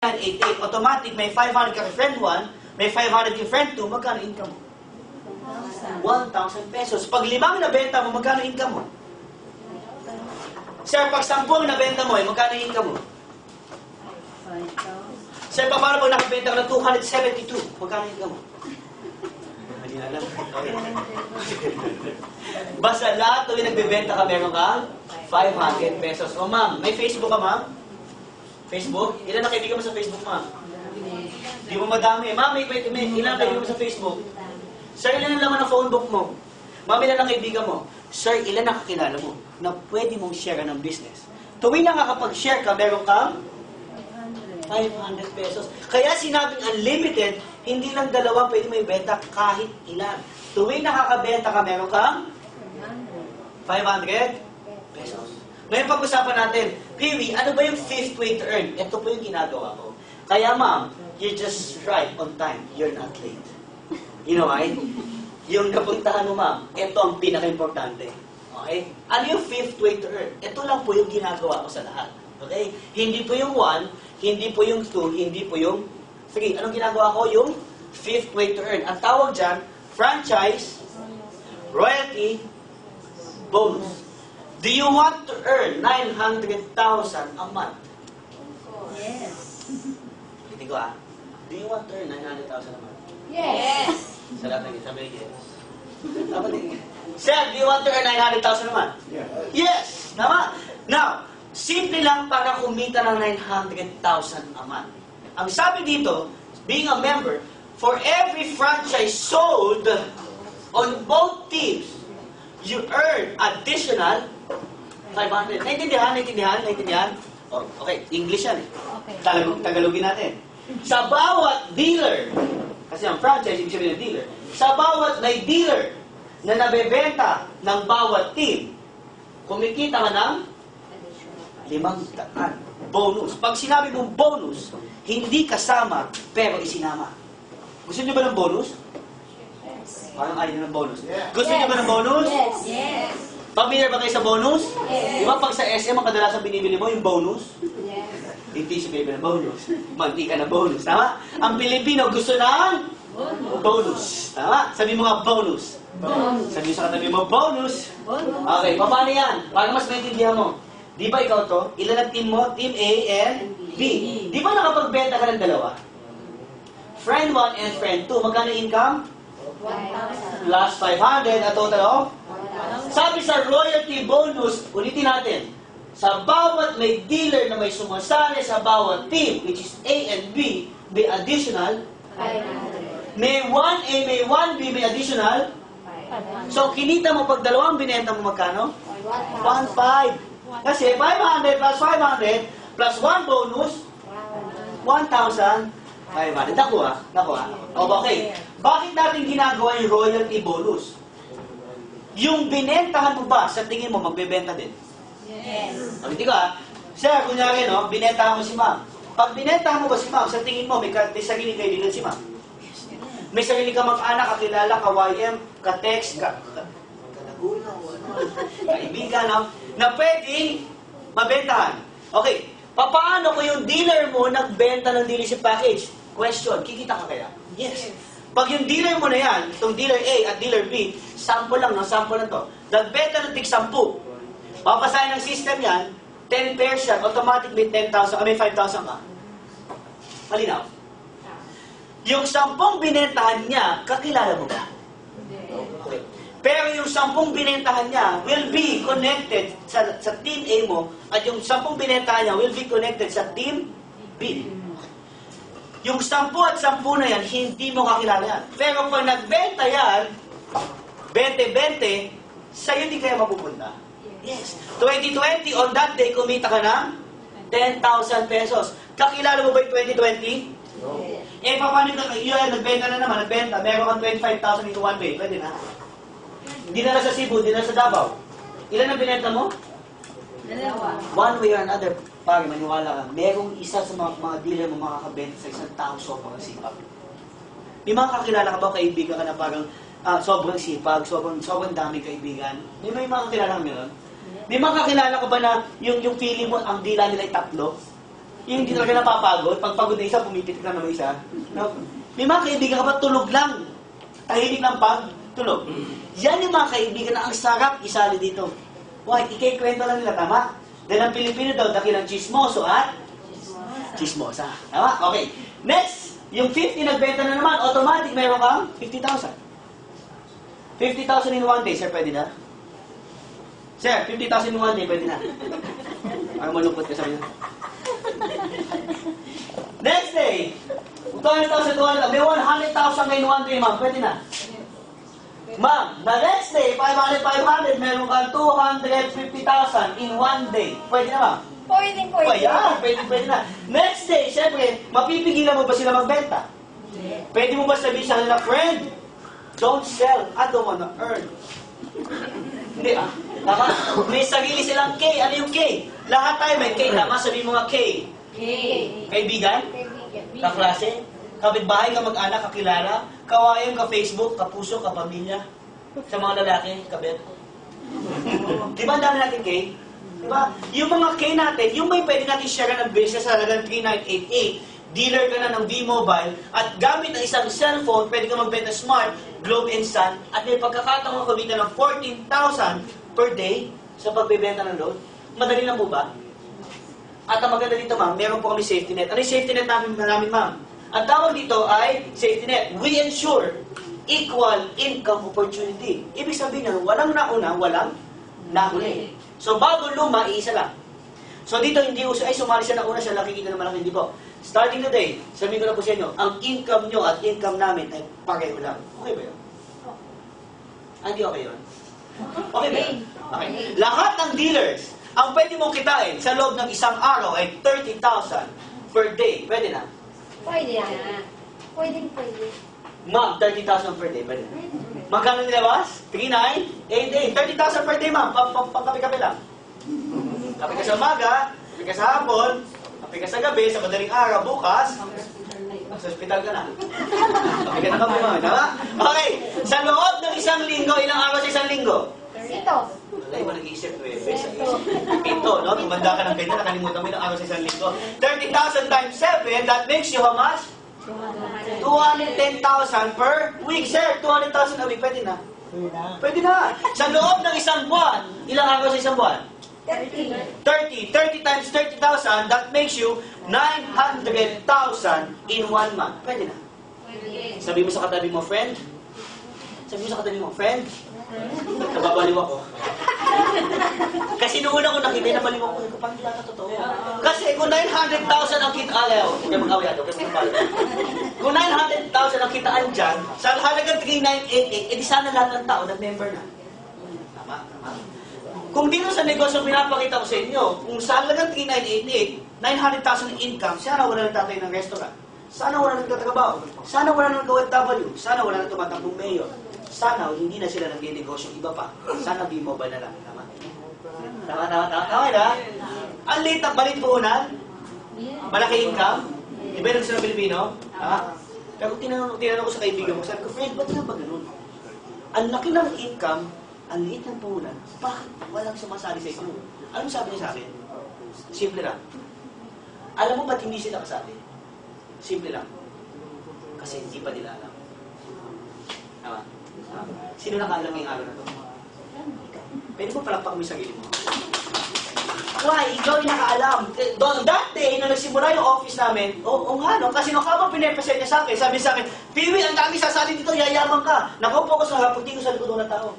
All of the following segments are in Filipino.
988, automatic, may 500 ka kay friend 1, may 500 kay friend 2, magkano income mo? 1,000 pesos. Pag 5 nabenta mo, magkano income mo? Sir, pag 10 nabenta mo, magkano income mo? 5,000. Sir, paano pag nakabenta ka ng 272, magkano income mo? Hindi na alam. Basta lahat tuwing nagbebenta ka, meron kang 500 pesos. O ma'am, may Facebook ka ma'am? Facebook? Ilan na kaibigan mo sa Facebook ma'am? Di mo madami. Ma'am, ilan na kaibigan mo sa Facebook? Sir, ilan ang laman ng phone book mo? Ma'am, ilan ang kaibigan mo? Sir, ilan ang kakilala mo na pwede mong share ng business? Tuwing nakakapag-share ka, meron kang 500 pesos. Kaya sinabing unlimited, hindi lang dalawa pwede mo ibenta kahit ilan. Tuwing nakakabenta ka, meron kang 500 pesos. Ngayon pag-usapan natin, Pee-wee, ano ba yung 5th way to earn? Ito po yung ginagawa ko. Kaya ma'am, you're just right on time. You're not late. You know why? Yung napuntahan mo ma'am, ito ang pinaka-importante. Okay? Ano yung 5th way to earn? Ito lang po yung ginagawa ko sa lahat. Okay? Hindi po yung 1, hindi po yung 2, hindi po yung 3. Anong ginagawa ko? Yung 5th way to earn. Ang tawag dyan, franchise, royalty, bonus. Do you want to earn 900,000 a month? Yes. Hindi ko Do you want to earn 900,000 a month? Yes. Sa lahat ng sabi, yes. Tama din. Sir, do you want to earn 900,000 a month? Yeah. Yes! Tama. Now, simple lang para kumita ng 900,000 a month. Ang sabi dito, being a member, for every franchise sold on both teams, you earn additional 500. Naintindihan? Oh, okay, English yan eh. Okay. Tagalogin natin. Sa bawat dealer, kasi ang franchise, ibig sabihin ng dealer, sa bawat may dealer na nabebenta ng bawat team, kumikita ka ng 500 bonus. Pag sinabi mong bonus, hindi kasama, pero isinama. Gusto niyo ba ng bonus? Yes. Parang ayaw ng bonus. Yeah. Gusto niyo ba ng bonus? Yes. Yes. Pamilya ba kayo sa bonus? Yes. Di ba pag sa SM, ang kadalasan binibili mo yung bonus? Yes. Hindi siya baby na bonus. Mantika na bonus. Tama? Ang Pilipino gusto ng bonus. Tama? Sabi mo nga bonus. Bonus. Sabi mo sa katabi mo, bonus. Bonus. Okay, paano yan? Para mas maintindihan mo. Di ba ikaw to? Ilan ang team mo? Team A and B. Di ba nakapagbenta ka ng dalawa? Friend 1 and friend 2. Magkano income? 1,000. Plus 500 at total of? 1,000. Sabi sa royalty bonus, ulitin natin, sa bawat may dealer na may sumasali sa bawat team, which is A and B, may additional, 500. may 1A, may 1B, may additional. 500. So, kinita mo pag dalawang binenta mo magkano? 1,000. 1,500. Kasi 500 plus 500 plus 1 bonus, 1,500. Nakuha? O, okay. Bakit natin ginagawa yung royalty bonus? Yung binentahan mo ba, sa tingin mo, magbebenta din? Yes. Hindi ka, sir, kunyari, no, binentahan mo si ma'am. Pag binentahan mo ba si ma'am, sa tingin mo, may sarili kaibigan si ma'am? May sarili ka mag-anak, kakilala, ka-YM, ka-text, ka-laguna, kaibigan, no, na pwedeng mabentahan. Okay, paano kung yung dealer mo nagbenta ng dealership package? Question, kikita ka kaya? Yes. Pag yung dealer mo na yan, itong dealer A at dealer B, sample lang to. Nagbenta ng tig 10. Papasahin ng system yan, 10 pairs yan, automatic may 10,000, may 5,000 ka. Malinaw. Yung 10 binentahan niya, kakilala mo ba? Okay. Pero yung 10 binentahan niya will be connected sa team A mo, at yung 10 binentahan niya will be connected sa team B. Yung 10 at 10 na yan, hindi mo kakilala yan. Pero pag nagbenta yan, 20-20, sa'yo di kaya mapupunta. Yes. 2020, on that day, kumita ka ng 10,000 pesos. Kakilala mo ba yung 2020? No. Eh, paano ka, yun, nagbenta na naman, nagbenta, meron kang 25,000 into one day. Pwede na. Dinala sa Cebu, dinala sa Davao. Ilan ang binenta mo? Dalawa. One way or another, pare, maniwala ka, merong isa sa mga dealer mo makakabenta sa isang tao sobrang sipag. May mga kakilala ka ba, kaibigan ka na parang sobrang sipag, sobrang daming kaibigan? May mga kakilala ka meron? May mga kakilala ka ba na yung feeling mo, ang dila nila ay 3? Yung hindi talaga napapagod, pag pagod na isa, pumipitik na naman isa. No? May mga kaibigan ka ba, tulog lang. Tahimik lang pag tulog. Yan yung mga kaibigan na ang sarap isali dito. Why? Ikikwento lang nila, tama? Dahil ang Pilipino daw, dakilang chismoso at chismosa. Tama? Okay. Next, yung 50 nagbenta na naman, automatic meron kang 50,000. 50,000 in one day, sir, pwede na? Sir, 50,000 in one day, pwede na. Ay, malungkot ka sa inyo. Next day, 200,000, may 100,000 in one day, ma'am, pwede na. Ma'am, the next day, 500, meron kang 250,000 in one day. Pwede na, ma'am? Pwede. Pwede na. Next day, syempre, mapipigilan mo ba sila magbenta? Pwede mo ba sabihin sa kanila, friend, don't sell, I don't wanna earn. Hindi Tama? May sarili silang K. Ano yung K? Lahat tayo may K. Tama? Sabihin mo nga K. Kaibigan? Kaklase? Kapitbahay, kamag-anak, kakilala? Kawayan, ka-Facebook, kapuso, kapamilya? Sa mga lalaki, kabet? Di ba ang dami natin K? Di ba? Yung mga K natin, yung may pwede natin share ng business sa halagang 3988, dealer ka na ng V-Mobile, at gamit ng isang cellphone, pwede ka magbenta Smart, Globe and Sun, at may pagkakataon kumita ng 14,000 per day sa pagbebenta ng load. Madali lang po ba? At ang maganda dito, ma'am, meron po kami safety net. Ano yung safety net namin, ma'am? Ang tawag dito ay safety net. We ensure equal income opportunity. Ibig sabihin na walang nauna, walang nahuli. So bago luma, iisa lang. So dito hindi uso, ay sumali siya na una, siya nakikita naman ako, hindi po. Starting today, sabihin ko na po sa inyo, ang income nyo at income namin ay pareho lang. Okay ba yun? Hindi okay yun? Okay ba yun? Okay. Lahat ng dealers, ang pwede mong kitain sa loob ng isang araw ay 30,000 per day. Pwede na? Pwede. Ma'am, 30,000 per day. Pwede na? Magkano nilabas? 3,988. 30,000 per day, ma'am. Pangkapi-kapi lang. Kapi ka sa umaga, kapi ka sa hapon, kapi ka sa gabi, sa madaling araw, bukas, sa ospital ka na. Kapi ka na kami, ma'am. Tama? Okay. Sa loob ng isang linggo, ilang araw sa isang linggo? Ito. Wala mo nag-iisip, Pito, no? Tumanda ka ng ganyan, nakalimutan mo ilang araw sa isang linggo. 30,000 times 7, that makes you how much? 210,000 per week. Sir, 200,000 a week, pwede na? Pwede na. Sa loob ng isang buwan, ilang araw sa isang buwan? 30. 30 times 30,000, that makes you 900,000 in 1 month. Pwede na. Sabi mo sa katabi mo, friend? Sabi mo sa katabi mo, friend? Nababaliw ako. Kasi noong una ko nakita, nabaliw ako. Paano yata totoo? Kasi kung 900,000 ang kitaan, huwag mag-away ato. Kung 900,000 ang kitaan dyan, sa halagang 3,988, edi sana lahat ng tao nag-member na. Tama? Kung dito sa negosyo pinapakita ko sa inyo, kung sa halagang 3,988, 900,000 income, sana wala nang tatay ng restaurant. Sana wala nang tatrabaho. Sana wala nang OFW. Sana wala nang tumatakbong mayor. Sana hindi na sila nag-negosyo iba pa. Sana B-Mobile na lang. Tama? Tama na? Ang liit na balit puhunan. Malaki income. Iba yung sa Pilipino. Tama? Pero tinanong ko sa kaibigan ko, sabi ko, friend, ba't nga ba ganun? Ang laki ng income, ang liit ng puhunan, bakit walang sumasali sa inyo? Anong sabi niya sa akin? Simple lang. Alam mo ba't hindi sila kasali? Simple lang. Kasi hindi pa nila alam. Tama? Sino nakaalam ngayong araw na to? Pwede mo palakpak mo yung sarili mo. Why? Ikaw yung nakaalam. That day, nung nagsimula yung office namin, oo nga, no? Kasi nung habang pinepresent niya sa akin, sabi sa akin, Piwi, ang dami sasali dito, yayaman ka. Nakaupo ko sa harap, hindi ko sa likod ng tao.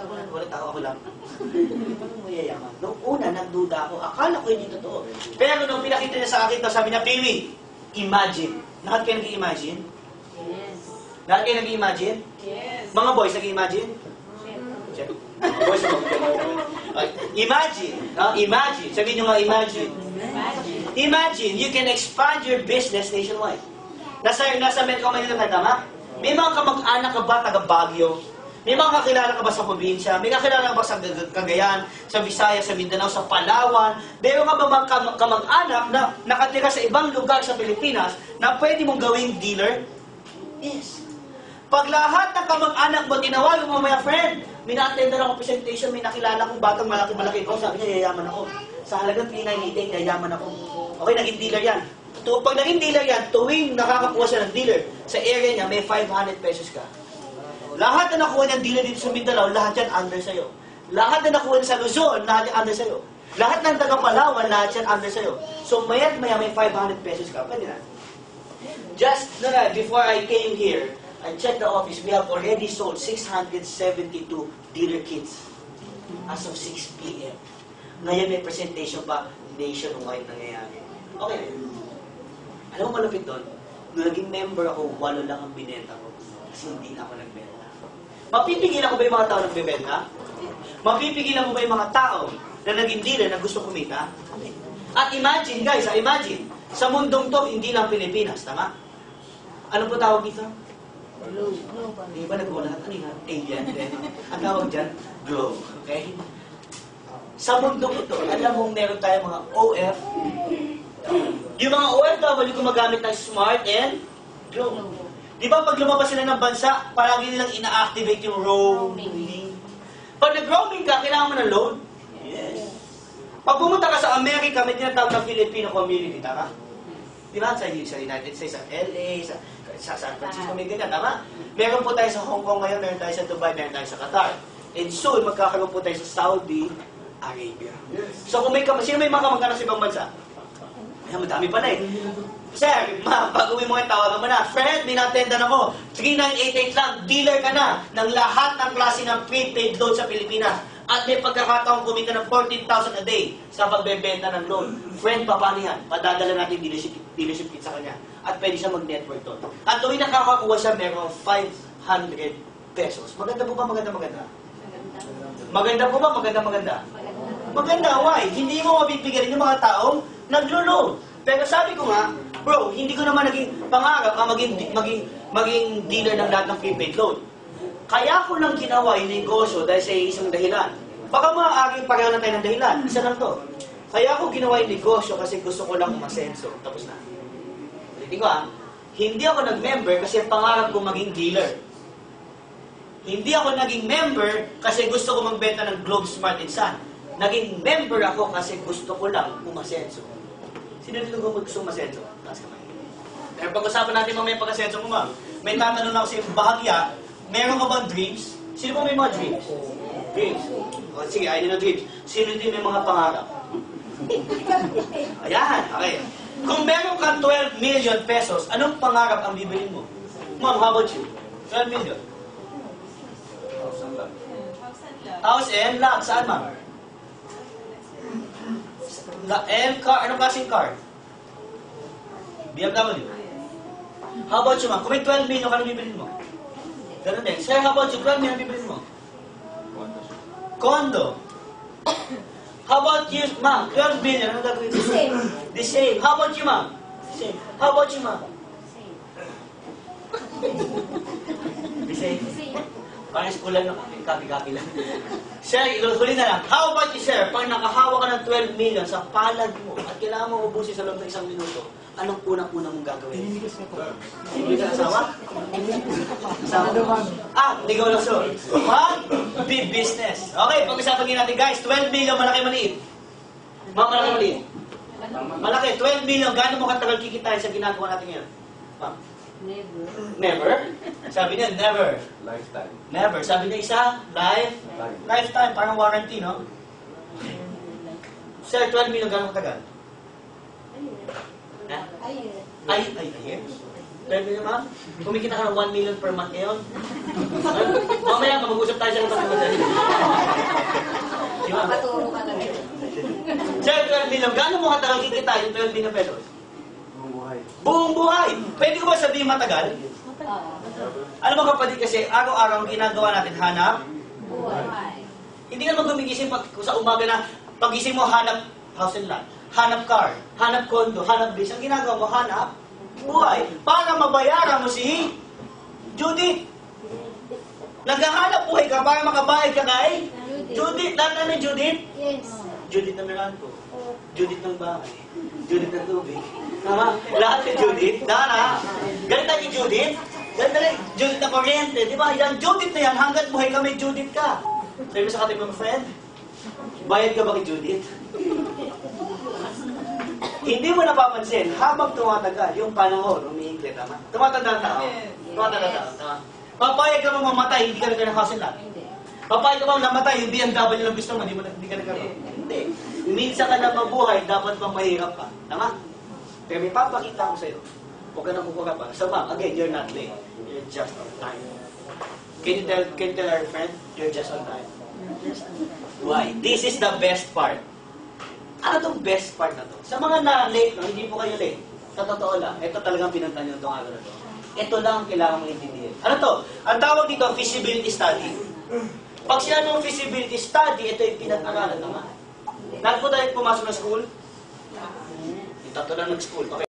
Wala tao, ako lang. Paano mo yayaman? Noong una, nagduda ako. Akala ko hindi totoo. Pero nung pinakita niya sa akin, sabi niya, Piwi, imagine. Lahat kayo nag-i-imagine? Yes. Lahat kayo nag-i-imagine? Yes. Mga boys, nag-i-imagine? Check. Mga boys, imagine. Imagine. Sabihin nyo nga, imagine. Imagine, you can expand your business nationwide. Nasa Metro Manila ka, tama? May mga kamag-anak ka ba taga Baguio? May mga kakilala ka ba sa probinsya? May kakilala ka ba sa Cagayan, sa Visayas, sa Mindanao, sa Palawan? Meron ka ba mga kamag-anak na nakatira sa ibang lugar sa Pilipinas na pwede mong gawing dealer? Yes. Pag lahat ng kamag-anak mo, tinawagan mo, my friend, may na-attend ako presentation, may nakilala kong batang malaki-malaki ko, sabi niya, yayaman ako. Sa halagang 3,988, yayaman ako. Okay, naging dealer yan. Pag naging dealer yan, tuwing nakakakuha siya ng dealer, sa area niya, may 500 pesos ka. Lahat na nakuha niyang dealer dito sa Mindanao, lahat yan under sa'yo. Lahat na nakuha niya sa Luzon, lahat yan under sa'yo. Lahat ng taga Palawan, lahat yan under sa'yo. So, maya't maya may 500 pesos ka. Pwede na. Just, before I came here, I checked the office, we have already sold 672 dealer kits as of 6 p.m. Ngayon may presentation pa, nationwide nangyayari. Okay. Alam mo malapit doon? Nung naging member ako, 8 lang ang binenta ko. Kasi hindi na ako nagbenta. Mapipigilan ko ba yung mga tao nagbebenta? Mapipigilan mo ba yung mga tao na naging dealer na gusto kumita? At imagine, guys, imagine, sa mundong to, hindi lang Pilipinas, tama? Ano po tawag dito? Globe. Di ba nagulat? Ano nga? Alien din. Ang tawag dyan, globe. Okay? Sa mundong ito, alam mong meron tayong mga OF. Yung mga OFW gumagamit ng smart and globe. Di ba pag lumabas sila ng bansa, palagi nilang ina-activate yung roaming. Pag nag-roaming ka, kailangan mo ng load? Yes. Pag pumunta ka sa Amerika, may tinatawag na Filipino community, tama? Di ba? Sa United States, sa LA, sa San Francisco, may ganyan, tama? Meron po tayo sa Hong Kong ngayon, meron tayo sa Dubai, meron tayo sa Qatar. And soon, magkakaroon po tayo sa Saudi Arabia. So kung sino may mga kamag-anak sa ibang bansa? Ay, madami pa na eh. Sir, pag-uwi mo yung tawagan mo na, friend, minatendan ako. 3988 lang, dealer ka na ng lahat ng klase ng prepaid load sa Pilipinas. At may pagkakataong kumita ng 14,000 a day sa pagbebenta ng loan. Friend, paano yan? Padadala natin dealership kit sa kanya. At pwede siya mag-network doon. At tuwing nakakakuha siya, meron 500 pesos. Maganda po ba? Maganda? Maganda po ba? Maganda? Maganda, why? Hindi mo mabibigarin yung mga taong naglo-loan. Pero sabi ko nga, bro, hindi ko naman naging pangarap ang maging dealer ng lahat ng prepaid loan. Kaya ko lang ginawa yung negosyo dahil sa isang dahilan. Baka maaaring pareho na tayo ng dahilan. Isa lang to. Kaya ko ginawa yung negosyo kasi gusto ko lang umasenso. Tapos na. Ulitin ko hindi ako nag-member kasi pangarap ko maging dealer. Hindi ako naging member kasi gusto ko magbenta ng Globe Smart and Sun. Naging member ako kasi gusto ko lang umasenso. Sino dito gusto umasenso? Taas kamay. Pero pag-usapan natin mamaya pag-asenso mo, ma'am. May tatanong ako sa bahagya, meron ka bang dreams? Sino ba may mga dreams? Dreams. O, sige, ayun na dreams. Sino din may mga pangarap? Ayan, okay. Kung meron kang 12 million pesos, anong pangarap ang bibilin mo? Ma'am, how about you? 12 million. House and lot. Saan, ma'am? And car. Anong klaseng car? BMW. How about you, ma'am? Kung may 12 million, anong bibilin mo? Ganun din. Sir, how about you? 12 million, bibilin mo? Condo. How about you, ma'am? 12 million, anong gagawin mo? The same. How about you, ma'am? The same. How about you, ma'am? The same. Parang eskulan na kapi-kapi lang. Sir, huli na lang. How about you, sir? Pag nakahawa ka ng 12 million sa palad mo at kailangan mo ubusin sa loob ng 1 minuto, anong unang-unang mong gagawin? Hindi ka asawa? Asawa? Hindi ka wala so. Big business. Okay, pag-usapan natin guys, 12 million, malaki-maliit. Ma'am, malaki-maliit. Malaki, 12 million, gaano mo katagal kikitain sa ginagawa natin ngayon? Ma'am? Never. Never? Sabi niya, never. Lifetime. Never. Sabi niya isa, lifetime. Parang warranty, no? Sir, 12 million, gano'ng katagal? Ay, years. 12 million, ma'am? Kumikita ka ng 1 million per month ngayon? Mamaya, mag-usap tayo sa mga madali. Di ba? Paturo ka na. Sir, 12 million, gano'ng mo katagal kikita yung 12 million pesos? Buhay. Buong buhay! Pwede ko ba sabihin matagal? Ano ba kapatid kasi, araw-araw ang ginagawa natin, hanap? Buhay. Hindi ka naman gumigising sa umaga na pagising mo, hanap house and lot, hanap car, hanap condo, hanap base. Ang ginagawa mo, hanap buhay. Para mabayaran mo si Judith. Naghahanap buhay ka para makabayad ka kay Judith. Lahat na Judith? Yes. Judith ng Meralco, Judith ng bahay, Judith ng tubig. Tama? Lahat ni Judith. Dara, galit tayo ni Judith. Galit tayo Judith na kuryente. Di ba? Yan, Judith na yan. Hanggat buhay ka, may Judith ka. Sabi mo sa katabi mo, friend, bayad ka ba kay Judith? Hindi mo napapansin, habang tumatagal, yung panahon, umiikli, tama? Tumatanda ang tao. Tumatanda ang tao, tama? Papayag ka mo mamatay, hindi ka nagkakasinlan. Hindi. Papayag ka mo namatay, yung BMW lang gusto mo, hindi ka nagkaroon. Hindi. Minsan ka na mabuhay, dapat bang mahirap ka. Tama? Pero may papakita ko sa'yo. Huwag ka nang kukuha pa. So ma'am, again, you're not late. You're just on time. Can you tell our friend, you're just on time? Why? This is the best part. Ano tong best part na to? Sa mga na-late, no, hindi po kayo late. Sa totoo lang, ito talagang pinuntan nyo itong araw na to. Ito lang ang kailangan mong intindihin. Ano to? Ang tawag dito, feasibility study. Pag sinabi mong feasibility study, ito yung pinag-aralan naman. Nagpo tayo pumasok ng school? Yung tatlo lang nag-school. Okay.